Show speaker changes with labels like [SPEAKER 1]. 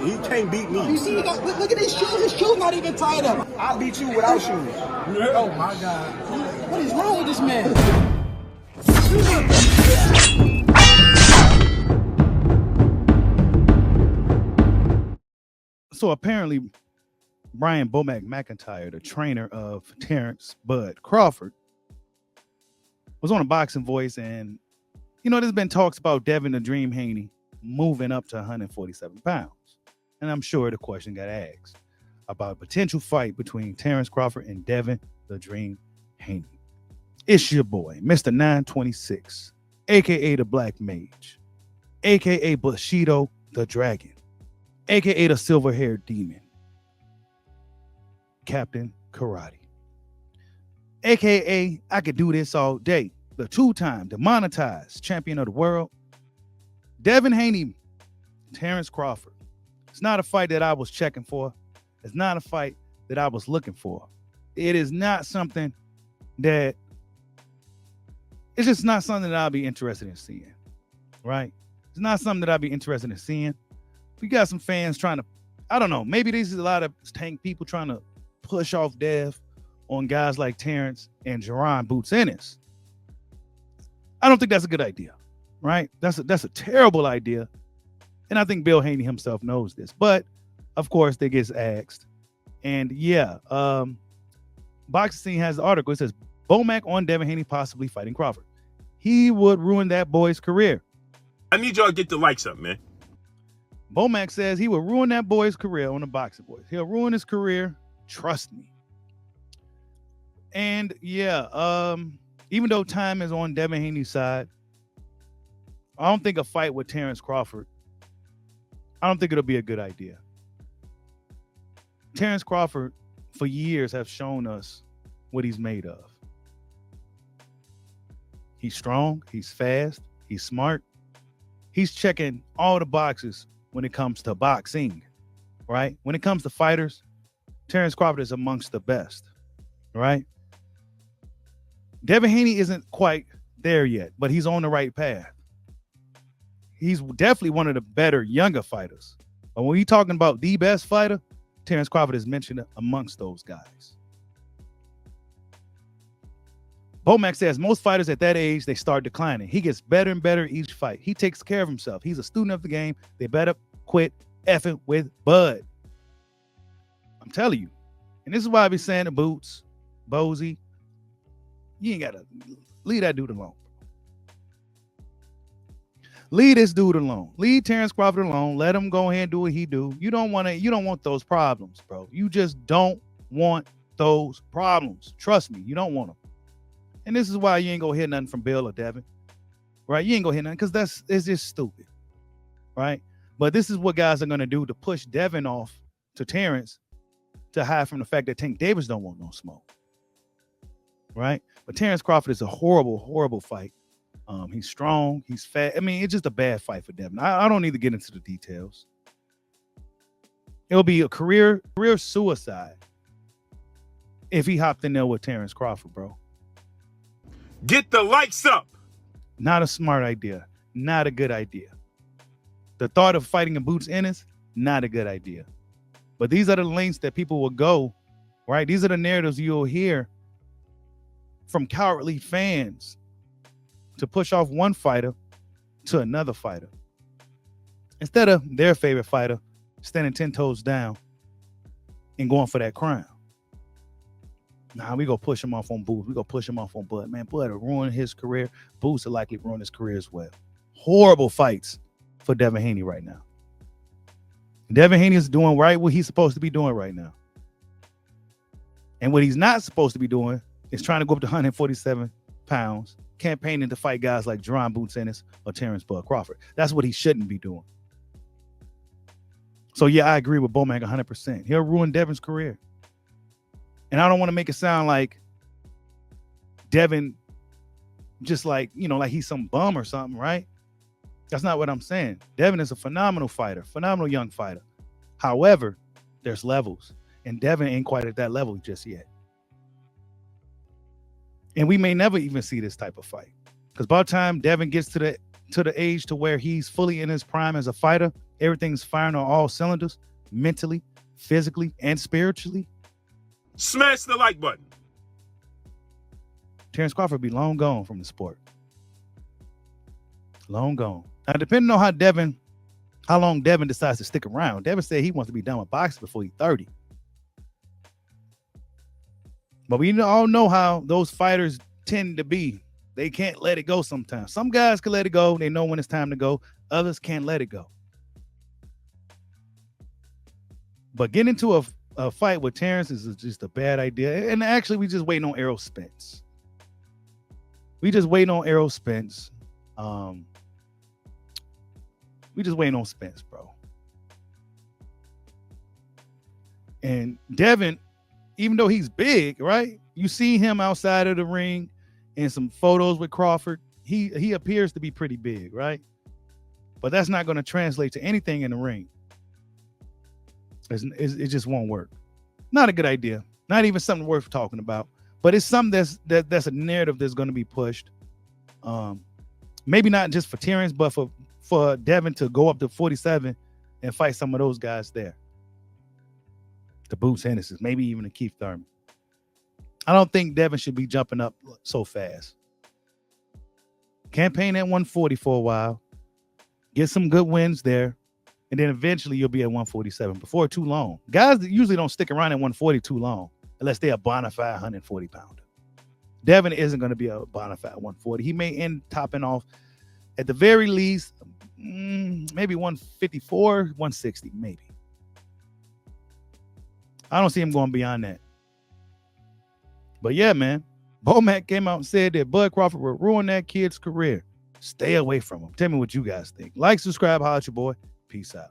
[SPEAKER 1] He can't beat me.
[SPEAKER 2] You see, look at his shoes. His shoes not even tied up.
[SPEAKER 1] I'll beat you without shoes.
[SPEAKER 2] Oh my God! What is wrong with this man?
[SPEAKER 3] So apparently, Brian Bomac McIntyre, the trainer of Terence Bud Crawford, was on a Boxing Voice, and there's been talks about Devin the Dream Haney moving up to 147 pounds. And I'm sure the question got asked about a potential fight between Terence Crawford and Devin the Dream Haney. It's your boy, Mr. 926, aka the Black Mage, aka Bushido the Dragon, aka the Silver-Haired Demon, Captain Karate, aka I could do this all day, the two-time demonetized champion of the world, Devin Haney, Terence Crawford. It's not a fight that I was checking for. It's not a fight that I was looking for. It is not something that, it's just not something that I'll be interested in seeing, right? It's not something that I'll be interested in seeing. We got some fans trying to, I don't know, maybe this is a lot of tank people trying to push off Dev on guys like Terence and Jerron Boots Ennis. I don't think that's a good idea, right? That's a terrible idea. And I think Bill Haney himself knows this. But, of course, they gets asked. And, Boxing Scene has the article. It says, Bomac on Devin Haney possibly fighting Crawford. He would ruin that boy's career.
[SPEAKER 1] I need y'all to get the likes up, man.
[SPEAKER 3] Bomac says he will ruin that boy's career on the Boxing Voice. He'll ruin his career. Trust me. And, even though time is on Devin Haney's side, I don't think a fight with Terence Crawford, I don't think it'll be a good idea. Terence Crawford, for years, have shown us what he's made of. He's strong, he's fast, he's smart. He's checking all the boxes when it comes to boxing, right? When it comes to fighters, Terence Crawford is amongst the best, right? Devin Haney isn't quite there yet, but he's on the right path. He's definitely one of the better younger fighters. But when you're talking about the best fighter, Terence Crawford is mentioned amongst those guys. Bomac says most fighters at that age, they start declining. He gets better and better each fight. He takes care of himself. He's a student of the game. They better quit effing with Bud. I'm telling you. And this is why I be saying to Boots, Bozy, you ain't got to leave that dude alone. Leave this dude alone. Leave Terence Crawford alone. Let him go ahead and do what he do. You don't want those problems, bro. You just don't want those problems. Trust me, you don't want them. And this is why you ain't gonna hear nothing from Bill or Devin, right? You ain't gonna hear nothing because it's just stupid, right? But this is what guys are gonna do to push Devin off to Terence to hide from the fact that Tank Davis don't want no smoke, right? But Terence Crawford is a horrible, horrible fight. He's strong. He's fat. I mean, it's just a bad fight for Devin. I don't need to get into the details. It'll be a career suicide if he hopped in there with Terence Crawford, bro.
[SPEAKER 1] Get the likes up.
[SPEAKER 3] Not a smart idea. Not a good idea. The thought of fighting in Boots Ennis, not a good idea. But these are the lengths that people will go, right? These are the narratives you'll hear from cowardly fans to push off one fighter to another fighter. Instead of their favorite fighter standing 10 toes down and going for that crown. Nah, we gonna push him off on Boots. We gonna push him off on Bud. Man, Bud will ruin his career. Boots will likely ruin his career as well. Horrible fights for Devin Haney right now. Devin Haney is doing right what he's supposed to be doing right now. And what he's not supposed to be doing is trying to go up to 147 pounds, campaigning to fight guys like Jerron Boots Ennis or Terence Bud Crawford. That's what he shouldn't be doing. So yeah, I agree with Bomac 100%. He'll ruin Devin's career. And I don't want to make it sound like Devin just like he's some bum or something, right? That's not what I'm saying. Devin is a phenomenal fighter, phenomenal young fighter. However, there's levels, and Devin ain't quite at that level just yet. And we may never even see this type of fight, because by the time Devin gets to the age to where he's fully in his prime as a fighter, everything's firing on all cylinders, mentally, physically, and spiritually,
[SPEAKER 1] Smash the like button.
[SPEAKER 3] Terence Crawford be long gone from the sport. Long gone. Now, depending on how long Devin decides to stick around. Devin said he wants to be done with boxing before he's 30. But we all know how those fighters tend to be. They can't let it go sometimes. Some guys can let it go. They know when it's time to go. Others can't let it go. But getting into a fight with Terence is just a bad idea. And actually, we just waiting on Errol Spence. We just waiting on Errol Spence. We just waiting on Spence, bro. And Devin, even though he's big, right? You see him outside of the ring in some photos with Crawford. He appears to be pretty big, right? But that's not going to translate to anything in the ring. It just won't work. Not a good idea. Not even something worth talking about. But it's something that's a narrative that's going to be pushed. Maybe not just for Terence, but for Devin to go up to 47 and fight some of those guys there. The Boots Henderson, maybe even a Keith Thurman. I don't think Devin should be jumping up so fast. Campaign at 140 for a while. Get some good wins there. And then eventually you'll be at 147 before too long. Guys that usually don't stick around at 140 too long unless they're a bona fide 140 pounder. Devin isn't going to be a bona fide 140. He may end topping off at the very least, maybe 154, 160, maybe. I don't see him going beyond that. But yeah, man, Bomac came out and said that Bud Crawford will ruin that kid's career. Stay away from him. Tell me what you guys think. Like, subscribe, holla at your boy. Peace out.